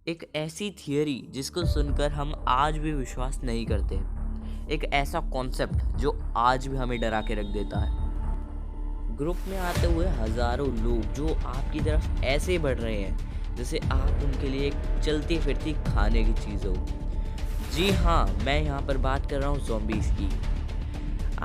एक ऐसी थियरी जिसको सुनकर हम आज भी विश्वास नहीं करते। एक ऐसा कॉन्सेप्ट जो आज भी हमें डरा के रख देता है। ग्रुप में आते हुए हजारों लोग जो आपकी तरफ ऐसे बढ़ रहे हैं जैसे आप उनके लिए एक चलती फिरती खाने की चीज़ हो। जी हाँ, मैं यहाँ पर बात कर रहा हूँ ज़ॉम्बीज़ की।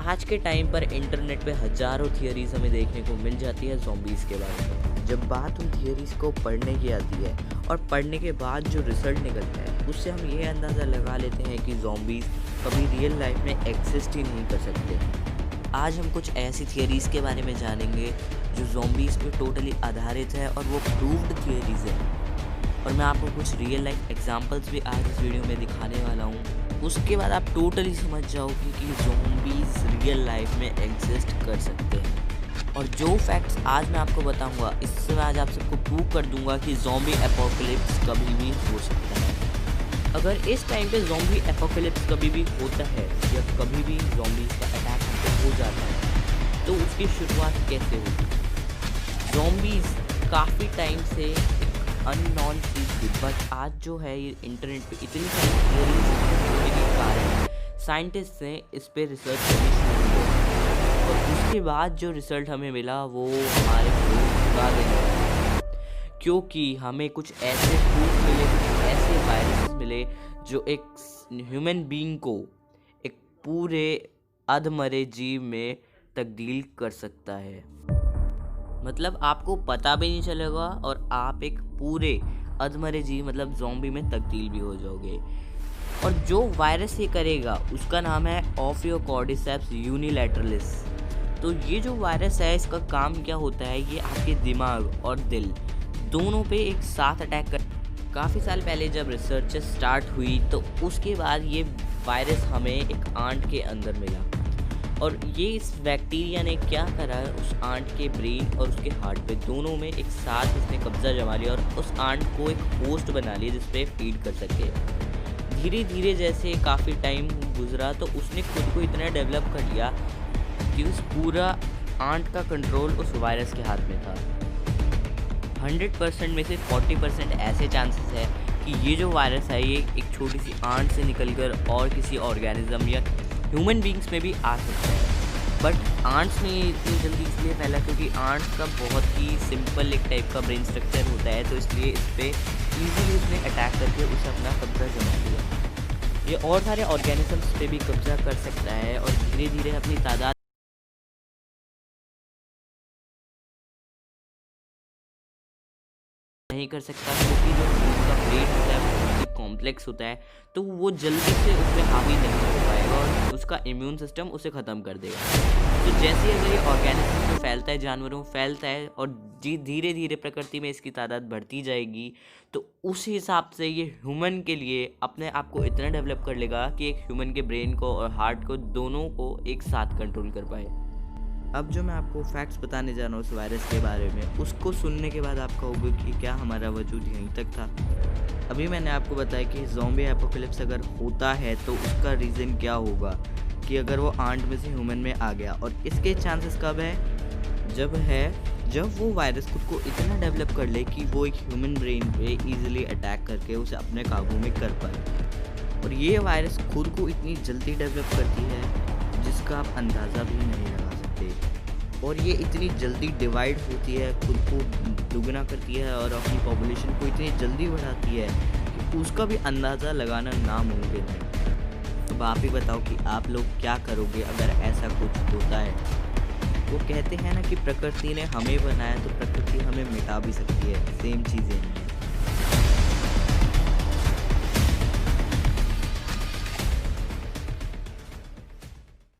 आज के टाइम पर इंटरनेट पे हजारों थियरीज हमें देखने को मिल जाती है ज़ॉम्बीज़ के बारे में। जब बात उन थियरीज को पढ़ने की आती है और पढ़ने के बाद जो रिजल्ट निकलता है उससे हम ये अंदाज़ा लगा लेते हैं कि ज़ॉम्बीज़ कभी रियल लाइफ में एग्जिस्ट ही नहीं कर सकते। आज हम कुछ ऐसी थियरीज़ के बारे में जानेंगे जो ज़ॉम्बीज़ पे टोटली आधारित है और वो प्रूव्ड थियरीज़ है। और मैं आपको कुछ रियल लाइफ एग्जांपल्स भी आज इस वीडियो में दिखाने वाला हूँ। उसके बाद आप टोटली समझ जाओगे कि ज़ॉम्बीज़ रियल लाइफ में एग्जिस्ट कर सकते हैं। और जो फैक्ट्स आज मैं आपको बताऊंगा इससे मैं आज आप सबको प्रूव कर दूंगा कि ज़ॉम्बी एपोकलिप्स कभी भी हो सकता है। अगर इस टाइम पे ज़ॉम्बी एपोकलिप्स कभी भी होता है या कभी भी ज़ॉम्बीज़ का अटैक हम पे हो जाता है तो उसकी शुरुआत कैसे होगी। ज़ॉम्बीज़ काफ़ी टाइम से अननोन चीज़ थी, बट आज जो है ये इंटरनेट पे इतनी सारी थियरीज होने के कारण साइंटिस्ट ने इस पे रिसर्च करनी शुरू की और उसके बाद जो रिजल्ट हमें मिला वो हमारे को भुला देने, क्योंकि हमें कुछ ऐसे प्रूफ मिले, कुछ ऐसे वायरसेस मिले जो एक ह्यूमन बीइंग को एक पूरे अधमरे जीव में तब्दील कर सकता है। मतलब आपको पता भी नहीं चलेगा और आप एक पूरे अधमरे जीव मतलब ज़ॉम्बी में तब्दील भी हो जाओगे। और जो वायरस ये करेगा उसका नाम है ओफियोकॉर्डिसेप्स यूनिलैटरलिस। तो ये जो वायरस है इसका काम क्या होता है, ये आपके दिमाग और दिल दोनों पे एक साथ अटैक कर। काफ़ी साल पहले जब रिसर्च स्टार्ट हुई तो उसके बाद ये वायरस हमें एक आंट के अंदर मिला और ये इस बैक्टीरिया ने क्या करा, उस आंट के ब्रेन और उसके हार्ट पे दोनों में एक साथ इसने कब्जा जमा लिया और उस आंट को एक होस्ट बना लिया जिस पे फीड कर सके। धीरे धीरे जैसे काफ़ी टाइम गुजरा तो उसने खुद को इतना डेवलप कर लिया कि उस पूरा आंट का कंट्रोल उस वायरस के हाथ में था। 100% में से 40% ऐसे चांसेस है कि ये जो वायरस है ये एक छोटी सी आंट से निकलकर और किसी ऑर्गेनिज्म या ह्यूमन बींग्स में भी आ सकता है। बट आंट्स में ये इतनी जल्दी इसलिए फैला क्योंकि आंट्स का बहुत ही सिंपल एक टाइप का ब्रेन स्ट्रक्चर होता है, तो इसलिए इस पर ईजीली उसने अटैक करके उसे अपना कब्जा जमा लिया। ये और सारे ऑर्गेनिजम्स पे भी कब्जा कर सकता है और धीरे धीरे अपनी तादाद नहीं कर सकता क्योंकि जो उसका ब्रेन होता है वो कॉम्प्लेक्स होता है, तो वो जल्दी से उस पर हावी नहीं हो पाएगा और उसका इम्यून सिस्टम उसे ख़त्म कर देगा। तो जैसे ही अगर ये ऑर्गेनिज्म में फैलता है, जानवरों में फैलता है और धीरे धीरे प्रकृति में इसकी तादाद बढ़ती जाएगी, तो उस हिसाब से ये ह्यूमन के लिए अपने आप को इतना डेवलप कर लेगा कि एक ह्यूमन के ब्रेन को और हार्ट को दोनों को एक साथ कंट्रोल कर पाए। अब जो मैं आपको फैक्ट्स बताने जा रहा हूँ उस वायरस के बारे में, उसको सुनने के बाद आप कहोगे कि क्या हमारा वजूद यहीं तक था। अभी मैंने आपको बताया कि ज़ॉम्बी एपोकलिप्स अगर होता है तो उसका रीज़न क्या होगा, कि अगर वो आंट में से ह्यूमन में आ गया। और इसके चांसेस कब है, जब वो वायरस खुद को इतना डेवलप कर ले कि वो एक ह्यूमन ब्रेन पे ईजिली अटैक करके उसे अपने काबू में कर पाए। और ये वायरस खुद को इतनी जल्दी डेवलप करती है जिसका आप अंदाज़ा भी नहीं लगा सकते। और ये इतनी जल्दी डिवाइड होती है, खुद को दुगना करती है और अपनी पॉपुलेशन को इतनी जल्दी बढ़ाती है कि उसका भी अंदाज़ा लगाना नामुमकिन है। अब आप ही बताओ कि आप लोग क्या करोगे अगर ऐसा कुछ होता है। वो कहते हैं ना कि प्रकृति ने हमें बनाया तो प्रकृति हमें मिटा भी सकती है, सेम चीज़ें हैं।